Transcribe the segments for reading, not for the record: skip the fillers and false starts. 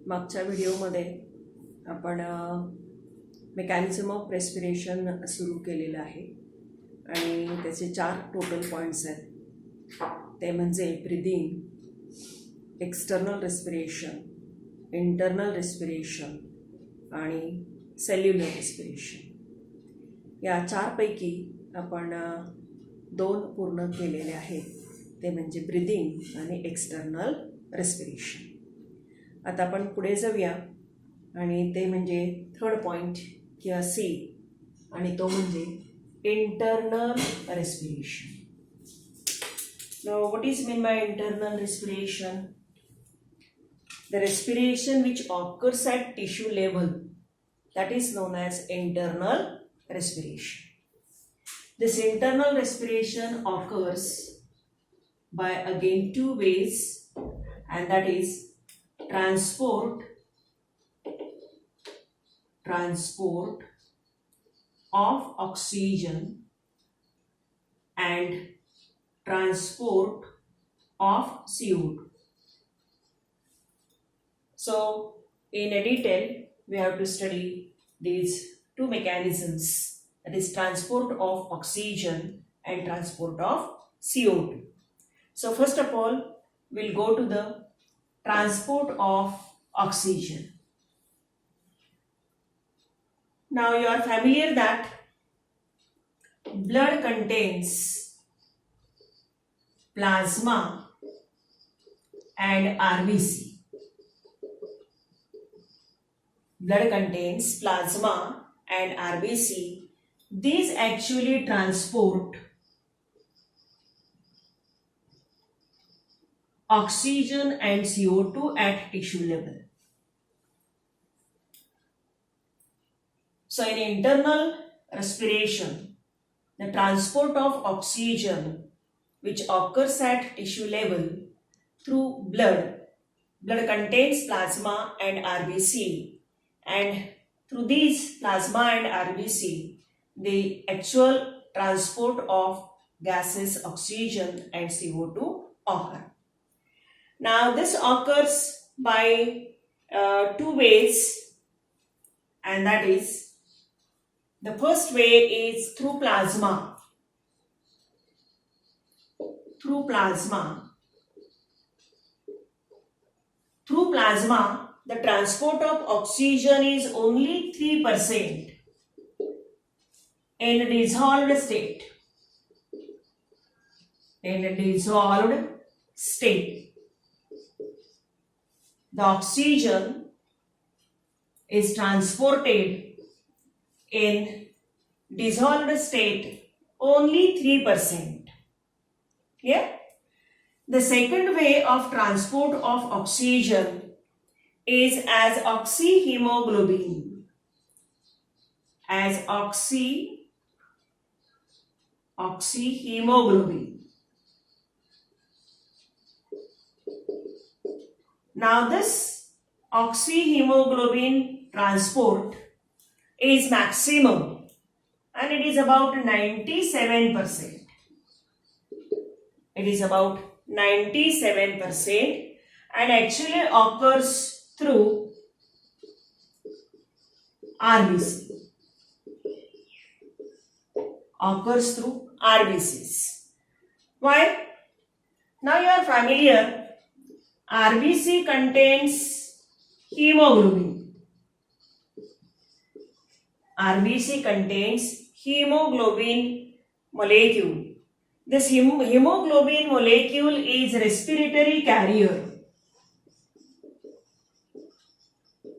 मागच्या व्हिडिओमध्ये आपण मेकॅनिझम ऑफ रेस्पिरेशन सुरू केलेलं आहे आणि त्याचे 4 टोटल पॉईंट्स आहेत. ते म्हणजे breathing, external respiration, internal respiration आणि सेल्युलर रेस्पिरेशन. या 4 पैकी आपण 2 पूर्ण केलेले आहेत, ते म्हणजे ब्रीदिंग आणि एक्सटर्नल रेस्पिरेशन. आता आपण पुढे जाऊया आणि ते म्हणजे 3rd पॉईंट किंवा सी, आणि तो म्हणजे internal respiration. Now what is meant by internal respiration? The respiration which occurs at tissue level, that is known as internal respiration. This internal respiration occurs by again 2 ways, and that is transport of oxygen and transport of CO2. So in a detail we have to study these 2 mechanisms, that is transport of oxygen and transport of CO2. So first of all we'll go to the transport of oxygen. Now you are familiar that blood contains plasma and RBC. Blood contains plasma and RBC. These actually transport oxygen and CO2 at tissue level. So in internal respiration, the transport of oxygen which occurs at tissue level through blood contains plasma and RBC, and through these plasma and RBC the actual transport of gases oxygen and CO2 occur. Now this occurs by 2 ways, and that is, the first way is through plasma. Through plasma, the transport of oxygen is only 3% in a dissolved state. In a dissolved state, the oxygen is transported in dissolved state only 3%. Yeah? The second way of transport of oxygen is as oxyhemoglobin. As oxyhemoglobin. Now this oxyhemoglobin transport is maximum, and it is about 97%. It is about 97% and actually occurs through RBC. Occurs through RBCs. Why? Now you are familiar, RBC contains hemoglobin. RBC contains hemoglobin molecule. This hemoglobin molecule is respiratory carrier.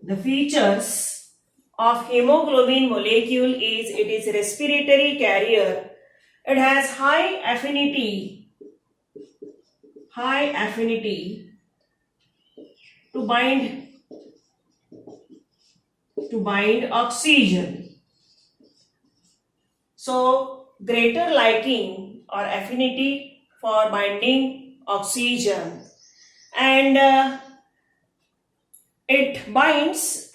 The features of hemoglobin molecule is it is respiratory carrier. It has high affinity to bind oxygen. So greater liking or affinity for binding oxygen, and it binds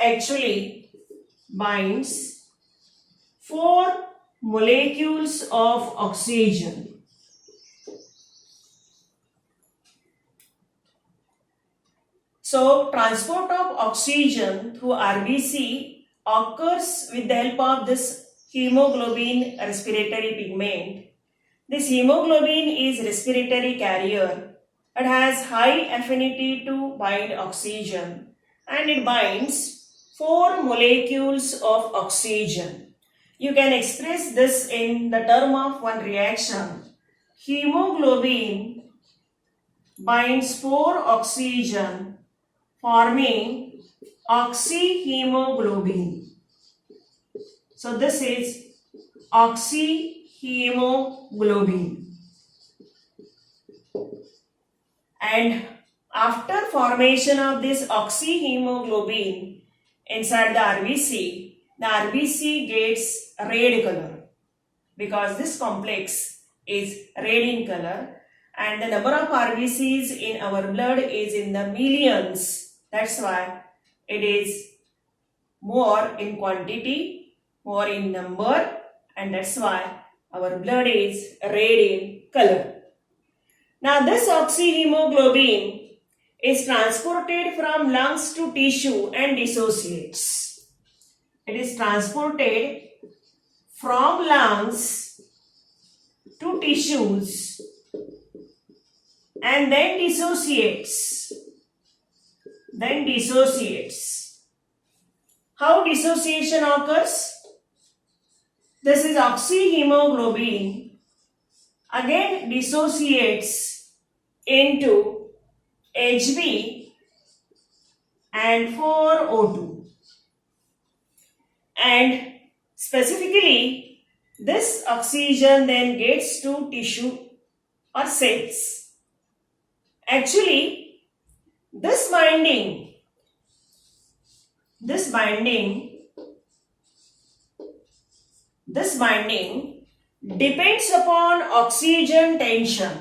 4 molecules of oxygen. So transport of oxygen through RBC occurs with the help of this hemoglobin respiratory pigment. This hemoglobin is respiratory carrier. It has high affinity to bind oxygen and it binds 4 molecules of oxygen. You can express this in the term of one reaction. Hemoglobin binds 4 oxygen forming oxyhemoglobin. So this is oxyhemoglobin. And after formation of this oxyhemoglobin inside the RBC gets red color because this complex is red in color and the number of RBCs in our blood is in the millions. That's why it is more in quantity, more in number, and that's why our blood is red in color. Now this oxyhemoglobin is transported from lungs to tissue and dissociates. It is transported from lungs to tissues and then dissociates. How dissociation occurs? This is oxyhemoglobin again dissociates into Hb and 4O2. And specifically, this oxygen then gets to tissue or cells. Actually, this binding depends upon oxygen tension.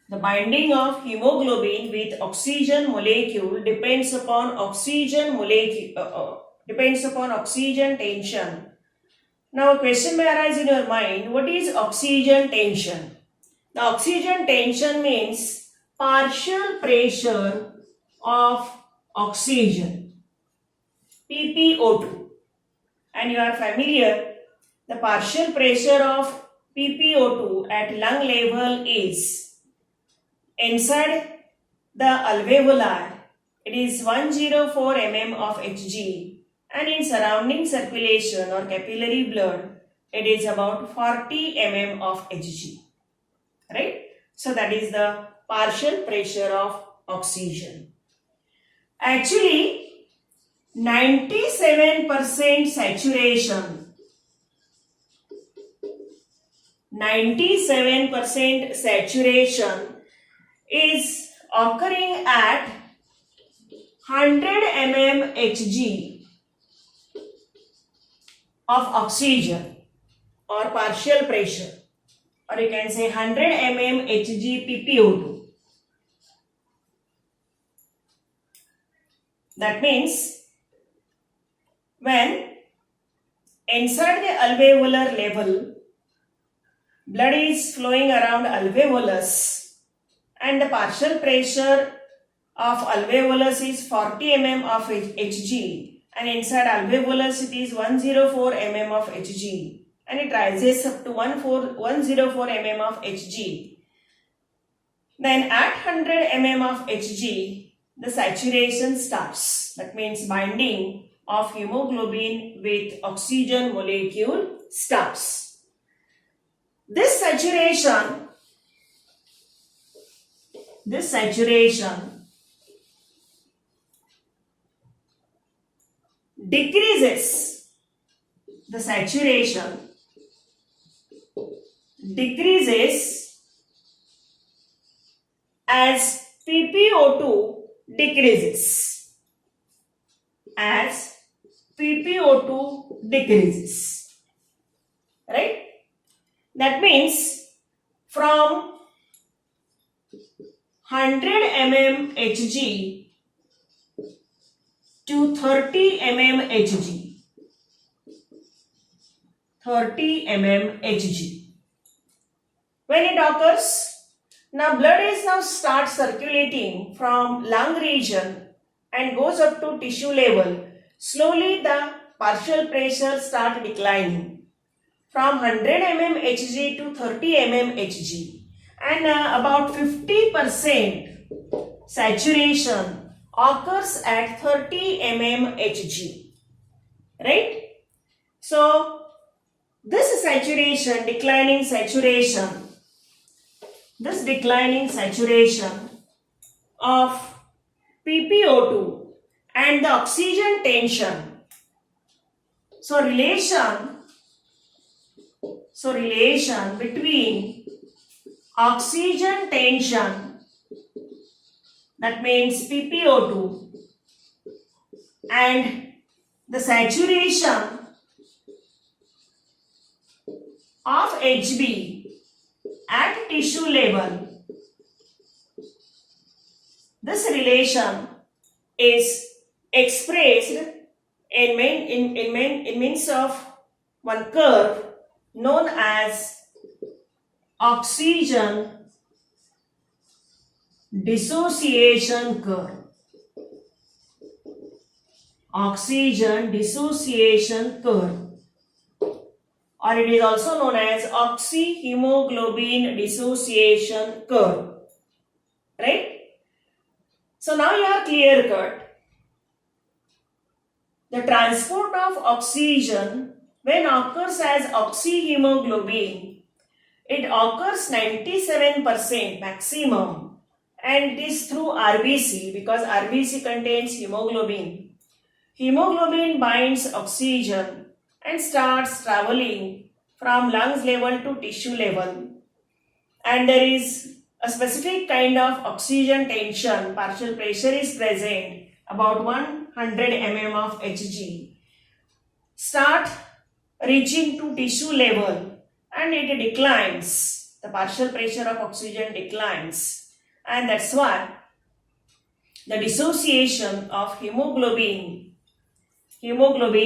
The binding of hemoglobin with oxygen molecule depends upon oxygen tension. Now a question may arise in your mind, what is oxygen tension? The oxygen tension means partial pressure of oxygen, PPO2. And you are familiar, the partial pressure of PPO2 at lung level is inside the alveoli, it is 104 mm of Hg, and in surrounding circulation or capillary blood, it is about 40 mm of Hg. Right? So that is the partial pressure of oxygen. Actually, 97% saturation is occurring at 100 mm Hg of oxygen or partial pressure, or you can say 100 mm Hg PPO2. That means when inside the alveolar level, blood is flowing around alveolus and the partial pressure of alveolus is 40 mm of Hg and inside alveolus it is 104 mm of Hg and it rises up to 104 mm of Hg. Then at 100 mm of Hg, the saturation starts. That means binding of hemoglobin with oxygen molecule starts. This saturation decreases. The saturation decreases as PPO2 decreases. Right? That means from 100 mm Hg to 30 mm Hg. 30 mmHg. When it occurs, now blood is now start circulating from lung region and goes up to tissue level. Slowly the partial pressure start declining from 100 mmHg to 30 mmHg, and about 50% saturation occurs at 30 mmHg, right? So this saturation, declining saturation of PPO2 and the oxygen tension, so relation between oxygen tension, that means PPO2, and the saturation of Hb at tissue level, this relation is expressed in means of one curve known as oxygen dissociation curve. Oxygen dissociation curve, or it is also known as oxyhemoglobin dissociation curve, right? So now you are clear cut. The transport of oxygen when occurs as oxyhemoglobin, it occurs 97% maximum, and it is through RBC because RBC contains hemoglobin. Hemoglobin binds oxygen and starts traveling from lungs level to tissue level, and there is a specific kind of oxygen tension, partial pressure is present, about 100 mm of Hg, start reaching to tissue level and it declines, the partial pressure of oxygen declines, and that's why the dissociation of hemoglobin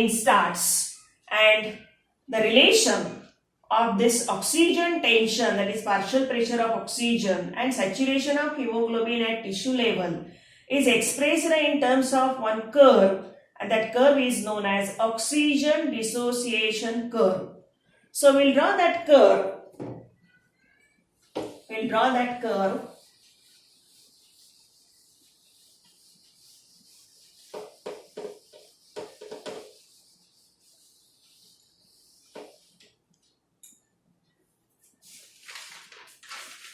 starts, and the relation of this oxygen tension, that is partial pressure of oxygen, and saturation of hemoglobin at tissue level is expressed in terms of one curve, and that curve is known as oxygen dissociation curve. So we'll draw that curve.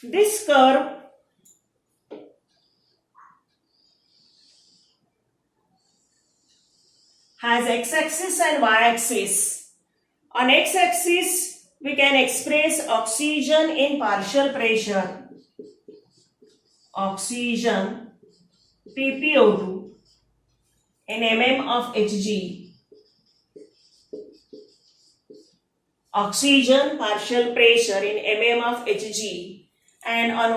This curve has x-axis and y-axis. On x-axis, we can express oxygen in partial pressure. Oxygen PPO2 in mm of Hg. Oxygen partial pressure in mm of Hg. And on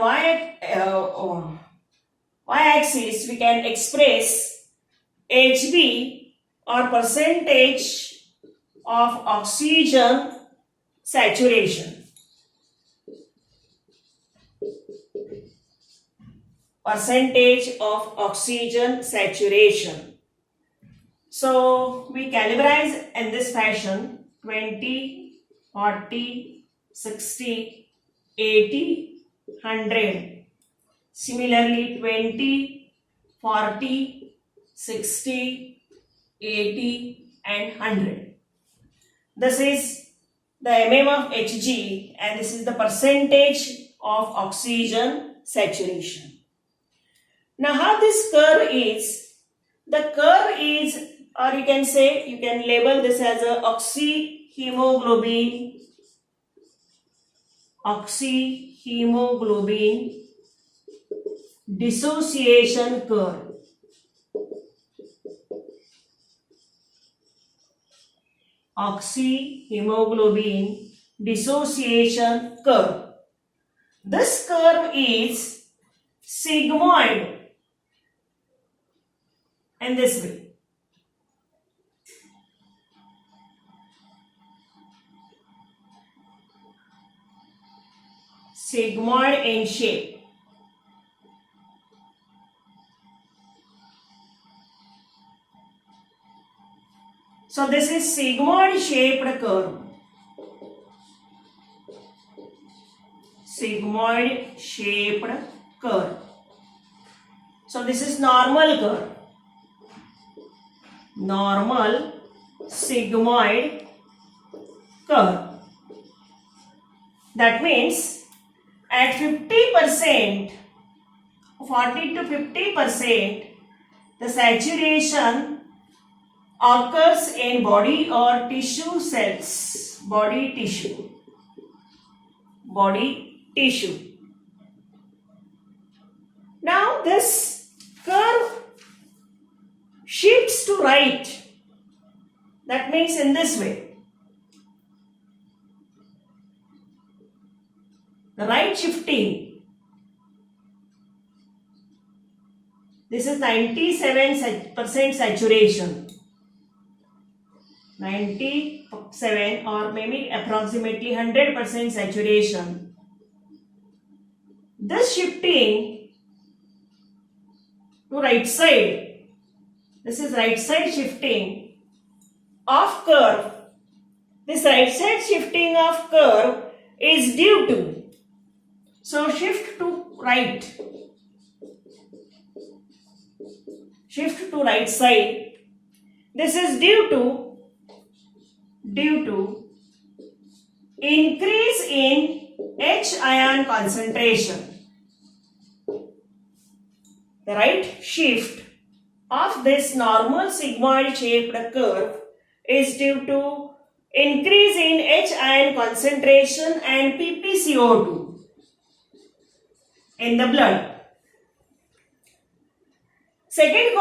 y-axis, we can express Hb, or percentage of oxygen saturation. Percentage of oxygen saturation. So we categorize in this fashion: 20, 40, 60, 80, 100. Similarly, 20, 40, 60, 80 and 100. This is the mm of Hg, and this is the percentage of oxygen saturation. Now how this curve is? The curve is, or you can say, you can label this as a oxyhemoglobin dissociation curve. Oxyhemoglobin dissociation curve. This curve is sigmoid in this way. sigmoid in shape. So this is sigmoid shaped curve. Sigmoid shaped curve. So this is normal curve. Normal sigmoid curve. That means at 50%, 40 to 50%, the saturation occurs in body or tissue cells. Body tissue. Body tissue. Now this curve shifts to right. That means in this way. The right shifting. This is 97% saturation. 97 or maybe approximately 100% saturation. This shifting to right side. This is right side shifting of curve. This right side shifting of curve is due to. So shift to right. Shift to right side. This is due to increase in H ion concentration. The right shift of this normal sigmoid shaped curve is due to increase in H ion concentration and PpCO2 in the blood. Second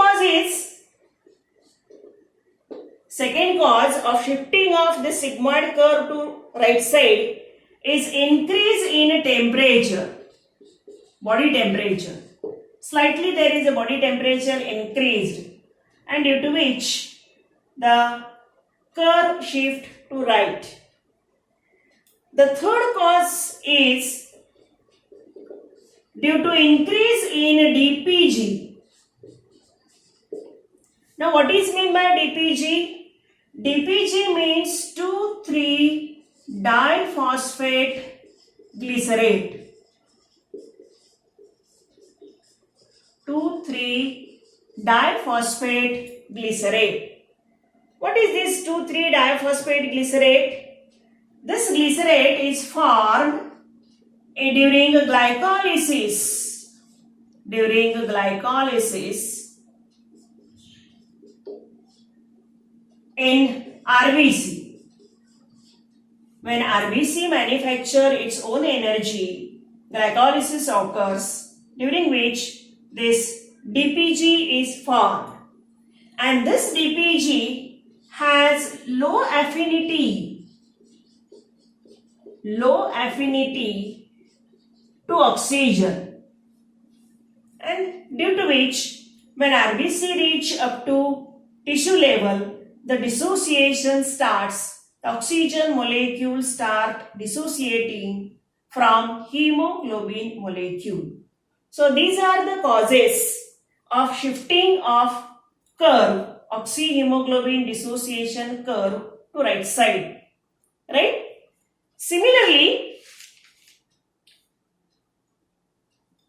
cause of shifting of the sigmoid curve to right side is increase in temperature, body temperature. Slightly there is a body temperature increased, and due to which the curve shift to right. The third cause is due to increase in DPG. Now what is meant by DPG? DPG means 2,3-diphosphate glycerate. 2,3-diphosphate glycerate. What is this 2,3-diphosphate glycerate? This glycerate is formed during glycolysis. During glycolysis in RBC. When RBC manufacture its own energy, glycolysis occurs, during which this DPG is formed. And this DPG has low affinity to oxygen, and due to which when RBC reach up to tissue level, the dissociation starts. The oxygen molecules start dissociating from hemoglobin molecule. So these are the causes of shifting of curve, oxyhemoglobin dissociation curve to right side. Right? Similarly,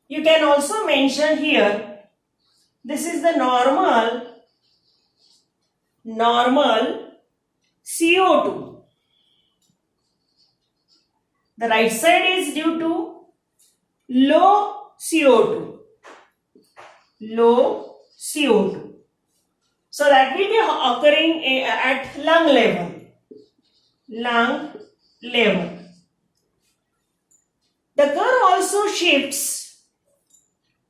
you can also mention here, this is the normal CO2. The right side is due to low CO2. Low CO2. So that will be occurring at lung level. Lung level. The curve also shifts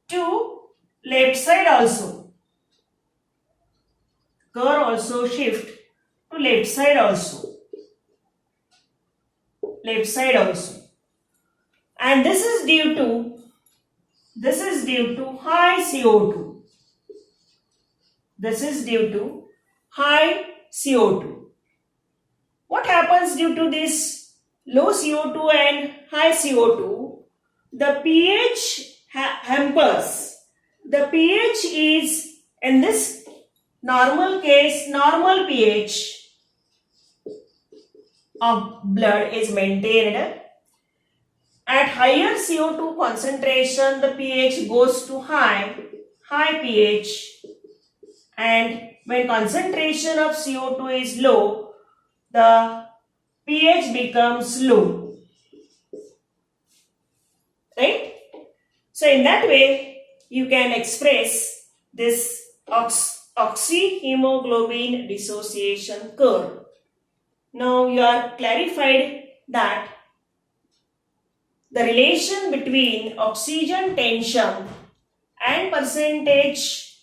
to left side also. Curve also shift to left side also. Left side also. And this is due to high CO2. This is due to high CO2. What happens due to this low CO2 and high CO2? the pH hampers. The pH is, in this normal case, normal pH of blood is maintained. At higher CO2 concentration, the pH goes to high pH, and when concentration of CO2 is low, the pH becomes low. Right? So in that way, you can express this oxyhemoglobin dissociation curve. Now you are clarified that the relation between oxygen tension and percentage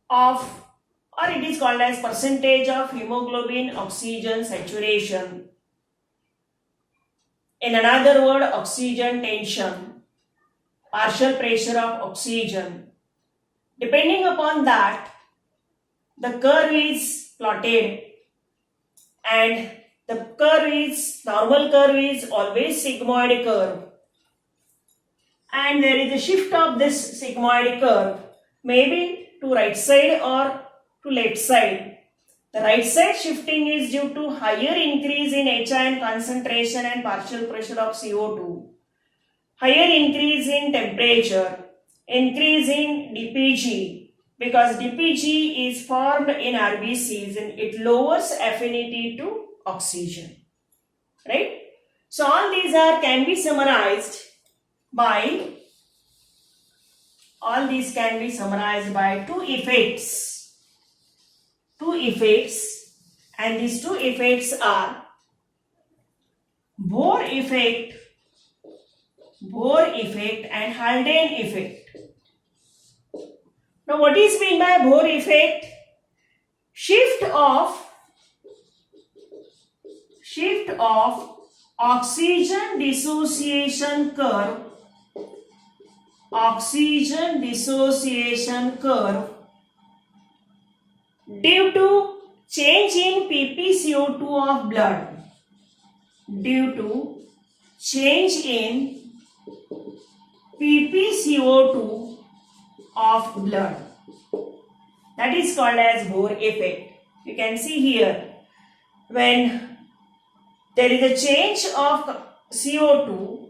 of, or it is called as percentage of hemoglobin oxygen saturation. In another word, oxygen tension, partial pressure of oxygen. Depending upon that, the curve is plotted, and the normal curve is always sigmoid curve. And there is a shift of this sigmoid curve, maybe to right side or to left side. The right side shifting is due to higher increase in HIN concentration and partial pressure of CO2, higher increase in temperature, increase in DPG, because DPG is formed in RBCs and it lowers affinity to oxygen. Right? So all these can be summarized by two effects. And these two effects are Bohr effect and Haldane effect. Now what is meant by Bohr effect? Shift of oxygen dissociation curve due to change in ppCO2 of blood. Due to change in ppCO2 of blood. That is called as Bohr effect. You can see here, when there is a change of CO2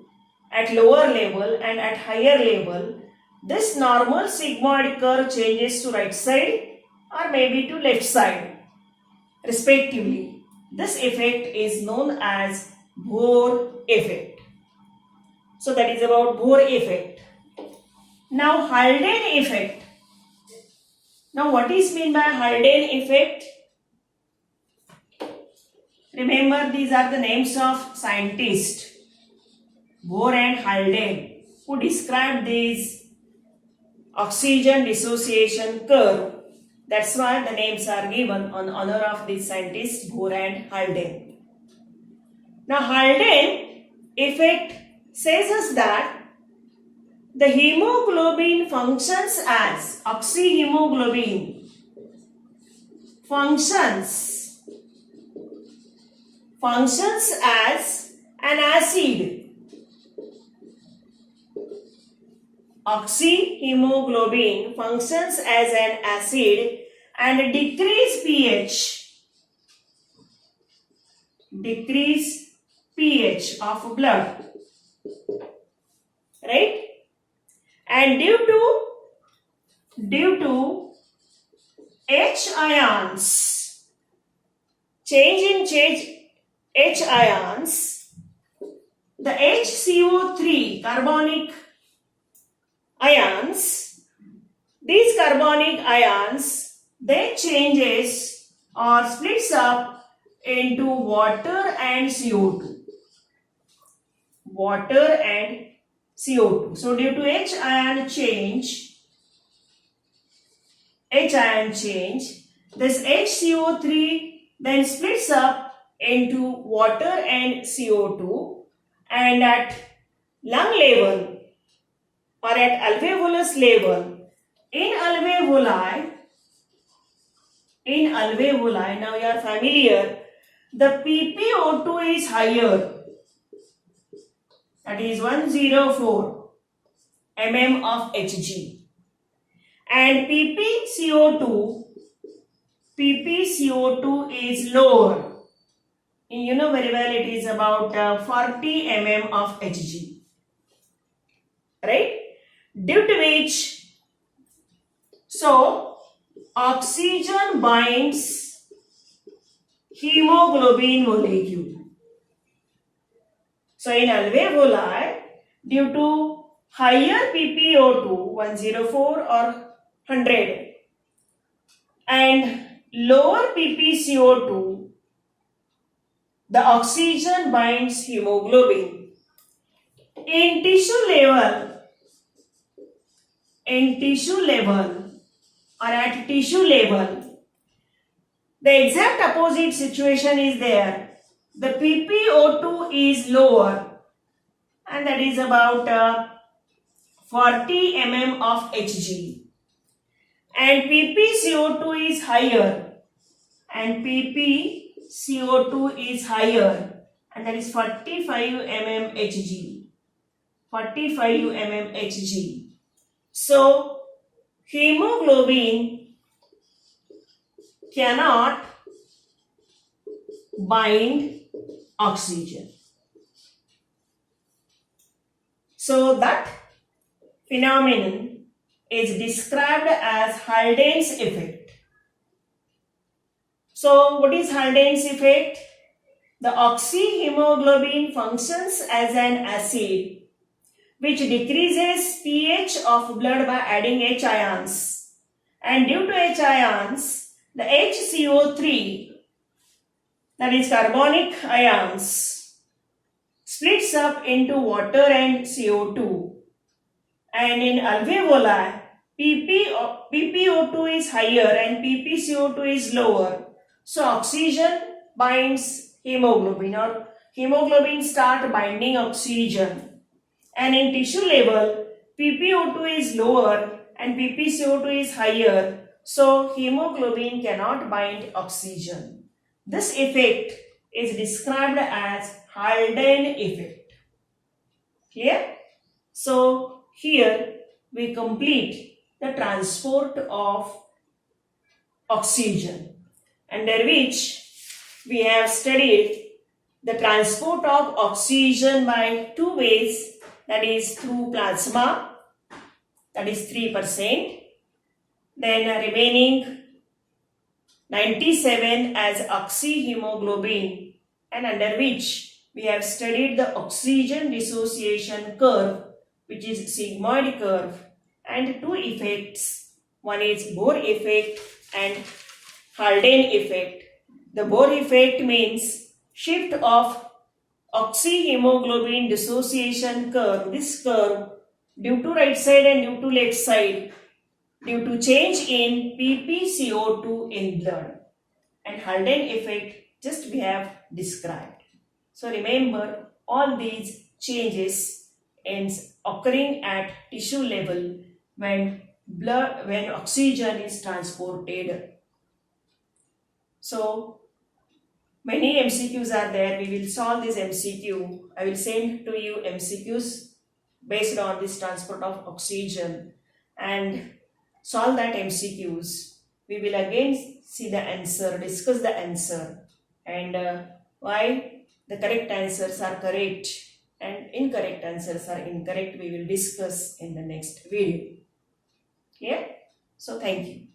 at lower level and at higher level, this normal sigmoid curve changes to right side or maybe to left side respectively. This effect is known as Bohr effect. So that is about Bohr effect. Now Haldane effect. Now what is meant by Haldane effect? Remember, these are the names of scientists, Bohr and Haldane, who described this oxygen dissociation curve. That's why the names are given on honor of these scientists, Bohr and Haldane. Now Haldane effect says us that the hemoglobin functions as oxyhemoglobin functions as an acid. Oxyhemoglobin functions as an acid and decrease pH of blood. Right? And due to H ions, change in H ions, the HCO3 carbonic ions, these carbonic ions, they changes or splits up into water and CO2. So due to H ion change, this HCO3 then splits up into water and CO2, and at lung level or at alveolus level, in alveoli, now you are familiar, the PPO2 is higher, that is 104. mm of Hg. And PpCO2 is lower. You know very well it is about 40 mm of Hg. Right? Due to which, so oxygen binds hemoglobin molecule. So in alveoli, due to higher PpO2 104 or 100 and lower PpCO2, the oxygen binds hemoglobin. In tissue level or at tissue level, the exact opposite situation is there. The PpO2 is lower, and that is about 40 mm of Hg, and PpCO2 is higher, and PpCO2 is higher, and that is 45 mm Hg. 45 mm Hg. So hemoglobin cannot bind oxygen. So that phenomenon is described as Haldane's effect. So what is Haldane's effect? The oxyhemoglobin functions as an acid which decreases pH of blood by adding H ions. And due to H ions, the HCO3, that is carbonic ions, splits up into water and CO2. And in alveoli, PpO2 is higher and PpCO2 is lower. So oxygen binds hemoglobin, or hemoglobin start binding oxygen. And in tissue level, PpO2 is lower and PpCO2 is higher. So hemoglobin cannot bind oxygen. This effect is described as Haldane effect. Clear? So here we complete the transport of oxygen, under which we have studied the transport of oxygen by two ways, that is through plasma, that is 3%, then remaining 97 as oxyhemoglobin, and under which we have studied the oxygen dissociation curve, which is sigmoid curve, and two effects. One is Bohr effect and Haldane effect. The Bohr effect means shift of oxyhemoglobin dissociation curve, this curve, due to right side and due to left side, due to change in PpCO2 in blood, and Haldane effect just we have described. So remember, all these changes is occurring at tissue level when oxygen is transported. So many MCQs are there. We will solve this MCQ. I will send to you MCQs based on this transport of oxygen and solve that MCQs. We will again see the answer, discuss the answer, and why the correct answers are correct and incorrect answers are incorrect. We will discuss in the next video. Yeah? So thank you.